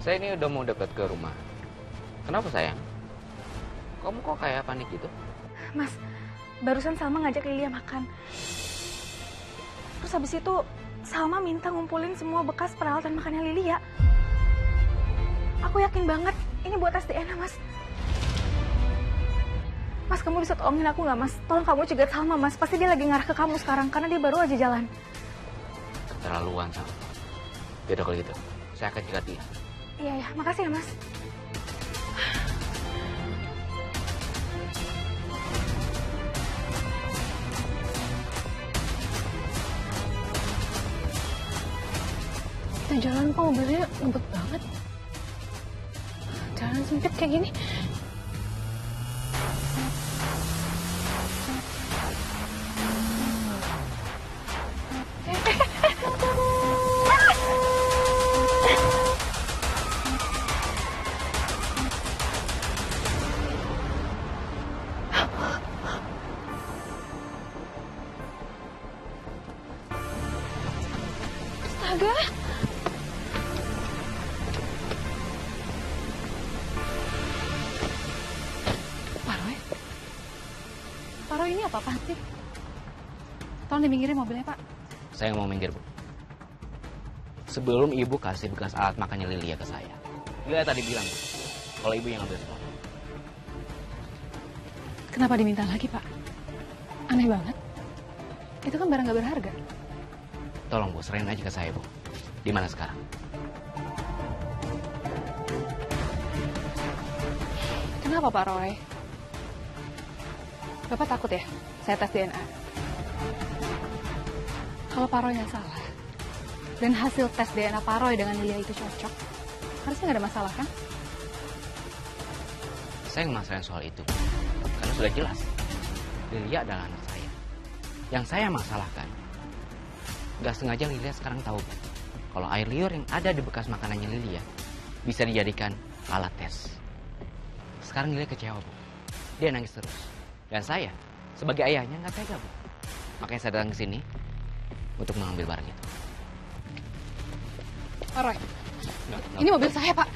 Saya ini udah mau dekat ke rumah. Kenapa sayang? Kamu kok kayak panik gitu? Mas, barusan Salma ngajak Lilia makan. Terus habis itu Salma minta ngumpulin semua bekas peralatan makannya Lilia. Aku yakin banget ini buat tes DNA, Mas. Mas, kamu bisa tolongin aku nggak, Mas? Tolong kamu cegat Salma, Mas. Pasti dia lagi ngarah ke kamu sekarang karena dia baru aja jalan. Keterlaluan, Salma. Yaudah kalau gitu, saya akan cegat dia. Iya, ya. Makasih ya, Mas. Kita jalan kok mobilnya ngebut banget. Jalan sempit kayak gini. Astaga. Pak Roy ini apa-apaan sih? Tolong diminggirin mobilnya, Pak. Saya nggak mau minggir, Bu. Sebelum ibu kasih bekas alat makannya Lilia ke saya. Lilia tadi bilang, Bu, kalau ibu yang ambil semua. Kenapa diminta lagi, Pak? Aneh banget. Itu kan barang gak berharga. Tolong, Bu, serahin aja ke saya, Bu. Di mana sekarang? Kenapa, Pak Roy? Bapak takut ya saya tes DNA? Kalau Pak Roy nggak salah, dan hasil tes DNA Pak Roy dengan Lilia itu cocok, harusnya nggak ada masalah kan? Saya nggak masalahin soal itu, karena sudah jelas Lilia adalah anak saya. Yang saya masalahkan, nggak sengaja Lilia sekarang tahu kalau air liur yang ada di bekas makanannya Lilia bisa dijadikan alat tes. Sekarang Lilia kecewa, Bu. Dia nangis terus. Dan saya, sebagai ayahnya, nggak tega, Bu. Makanya saya datang ke sini untuk mengambil barang itu. Pak Roy, ini mobil saya, Pak.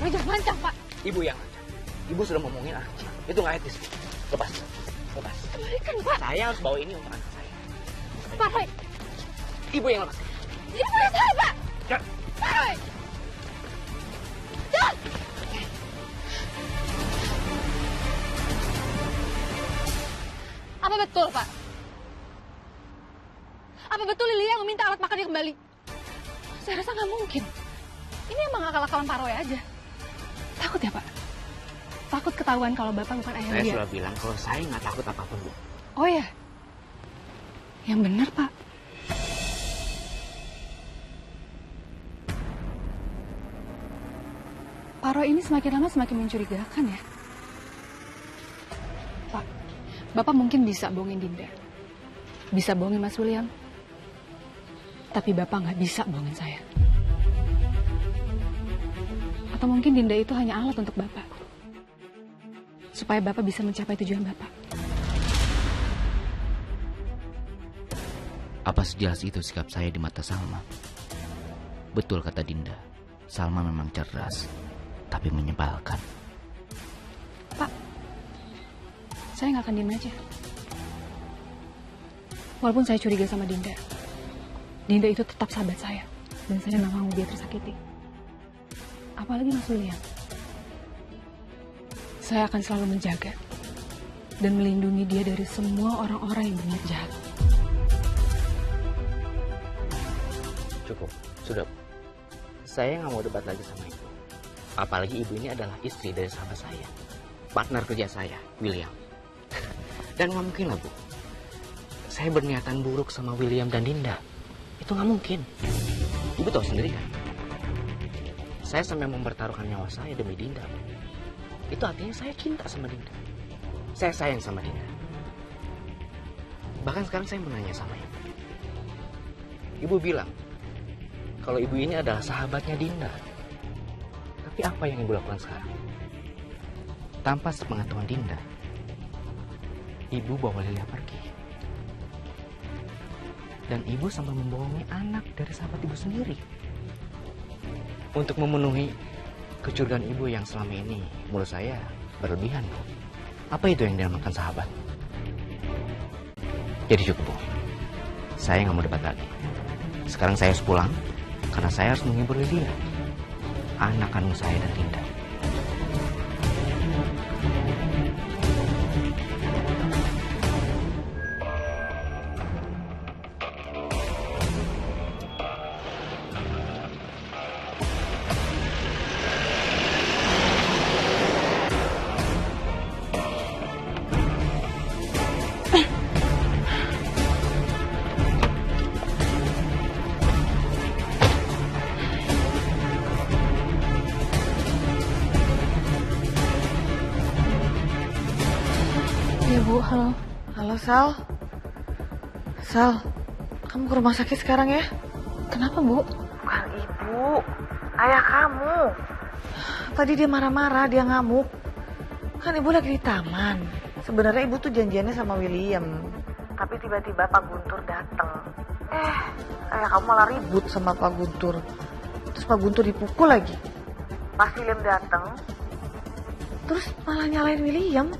Roy, jangan lancang, Pak. Ibu yang lancang. Ibu sudah ngomongin anak kecil. Itu nggak etis, Bu. Lepas. Lepas. Kembalikan, Pak. Saya harus bawa ini untuk anak saya. Pak Roy. Ibu yang lepas. Ini mobil saya, Pak. Ya. Pak Roy. Jangan. Apa betul, Pak? Apa betul Lilia yang meminta alat makannya kembali? Saya rasa nggak mungkin. Ini emang akal-akalan Pak Roy aja. Takut ya, Pak? Takut ketahuan kalau Bapak bukan ayah Saya Lilia? sudah bilang kalau saya nggak takut apapun, Bu. Oh ya? Yang benar, Pak. Pak Roy ini semakin lama semakin mencurigakan ya. Pak, Bapak mungkin bisa bohongin Dinda. Bisa bohongin Mas William. Tapi Bapak nggak bisa bohongin saya. Atau mungkin Dinda itu hanya alat untuk Bapak. Supaya Bapak bisa mencapai tujuan Bapak. Apa sejelas itu sikap saya di mata Salma? Betul kata Dinda, Salma memang cerdas, tapi menyebalkan. Pak, saya nggak akan diem aja. Walaupun saya curiga sama Dinda, Dinda itu tetap sahabat saya. Dan saya nggak mau dia tersakiti. Apalagi Mas William. Saya akan selalu menjaga dan melindungi dia dari semua orang-orang yang berniat jahat. Cukup, sudah. Saya nggak mau debat lagi sama ibu. Apalagi ibu ini adalah istri dari sahabat saya, partner kerja saya, William. Dan nggak mungkin lah, Bu. Saya berniatan buruk sama William dan Dinda. Itu nggak mungkin. Ibu tahu sendiri kan? Saya sampai mempertaruhkan nyawa saya demi Dinda, Bu. Itu artinya saya cinta sama Dinda. Saya sayang sama Dinda. Bahkan sekarang saya menanya sama ibu. Ibu bilang kalau ibu ini adalah sahabatnya Dinda. Tapi apa yang ibu lakukan sekarang? Tanpa sepengetahuan Dinda, ibu bawa Lilia pergi. Dan ibu sampai membohongi anak dari sahabat ibu ibu sendiri. Untuk memenuhi kecurigaan ibu yang selama ini menurut saya berlebihan, Bu. Apa itu yang dinamakan sahabat? Jadi cukup, Bu. Saya nggak mau debat lagi. Sekarang saya harus pulang karena saya harus menghibur Lydia, anak kandung saya dan Linda. Iya Bu, halo. Halo Sal. Sal, kamu ke rumah sakit sekarang ya? Kenapa Bu? Bukan ibu, ayah kamu. Tadi dia marah-marah, dia ngamuk. Kan ibu lagi di taman. Sebenarnya ibu tuh janjiannya sama William. Tapi tiba-tiba Pak Guntur datang. Ayah kamu malah ribut sama Pak Guntur. Terus Pak Guntur dipukul lagi. Pas William datang, terus malah nyalain William.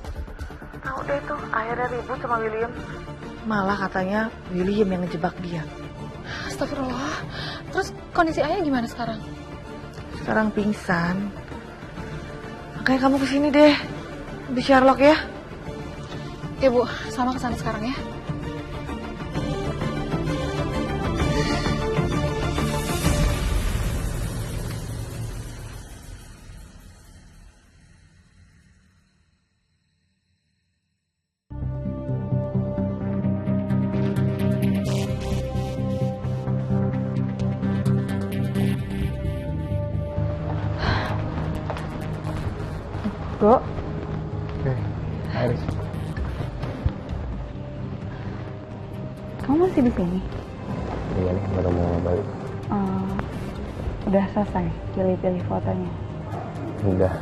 Tahu deh tuh, akhirnya ribut sama William. Malah katanya William yang ngejebak dia. Astagfirullah. Terus kondisi ayah gimana sekarang? Sekarang pingsan. Makanya kamu kesini deh. Lebih Sherlock ya. Oke Bu, sama kesana sekarang ya. Go. Iris. Kamu masih di sini? Iya nih, baru mau balik. Udah selesai pilih-pilih fotonya. Udah.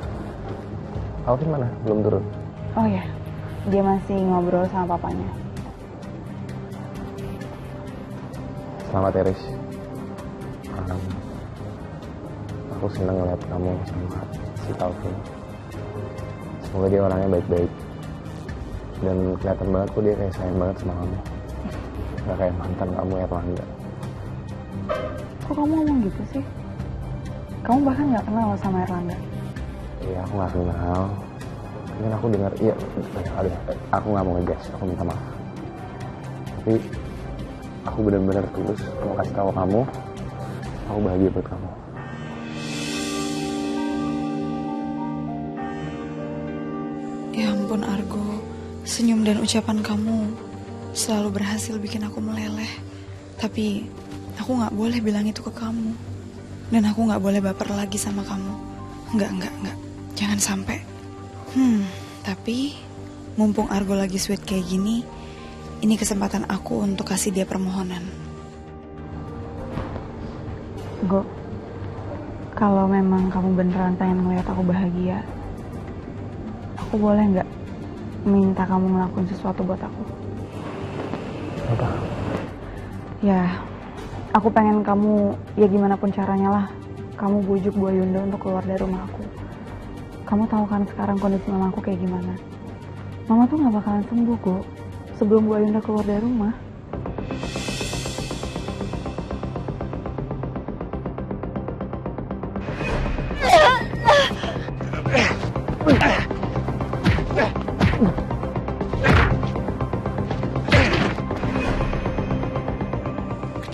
Alvin mana? Belum turun. Oh ya, dia masih ngobrol sama papanya. Selamat Iris. Aku senang ngeliat kamu sama si Alvin. Semoga dia orangnya baik-baik. Dan kelihatan banget kok dia kayak sayang banget sama kamu. Gak kayak mantan kamu Erlangga. Kok kamu ngomong gitu sih? Kamu bahkan gak kenal sama Erlangga. Iya, aku gak kenal. Mungkin aku dengar, iya, aduh, aku gak mau ngegas, aku minta maaf. Tapi aku benar-benar tulus mau kasih tahu kamu, aku bahagia buat kamu. Ya ampun Argo, senyum dan ucapan kamu selalu berhasil bikin aku meleleh. Tapi aku gak boleh bilang itu ke kamu. Dan aku gak boleh baper lagi sama kamu. Enggak. Jangan sampai. Tapi mumpung Argo lagi sweet kayak gini, ini kesempatan aku untuk kasih dia permohonan. Go, kalau memang kamu beneran pengen ngeliat aku bahagia, aku boleh nggak minta kamu ngelakuin sesuatu buat aku? Apa? Ya, aku pengen kamu, ya gimana pun caranya lah, kamu bujuk Bu Yunda untuk keluar dari rumah aku. Kamu tahu kan sekarang kondisi mama aku kayak gimana? Mama tuh nggak bakalan sembuh, Go, sebelum Bu Yunda keluar dari rumah.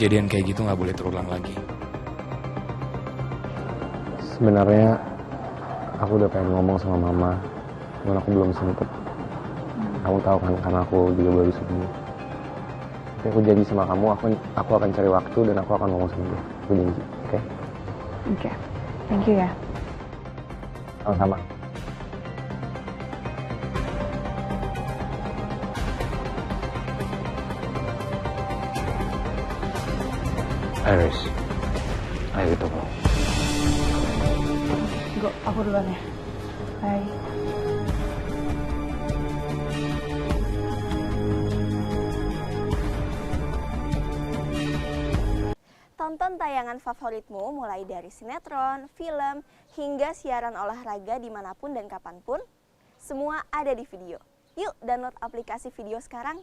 Kejadian kayak gitu nggak boleh terulang lagi. Sebenarnya aku udah pengen ngomong sama mama, cuman aku belum sempet. Kamu tahu kan, karena aku juga baru sembuh. Tapi aku janji sama kamu, aku akan cari waktu dan aku akan ngomong sama dia. Aku janji, oke? Oke, thank you ya. Sama-sama. Iris, ayo kita mau. Go, aku duluan ya. Bye. Tonton tayangan favoritmu mulai dari sinetron, film, hingga siaran olahraga dimanapun dan kapanpun. Semua ada di Video. Yuk download aplikasi Video sekarang.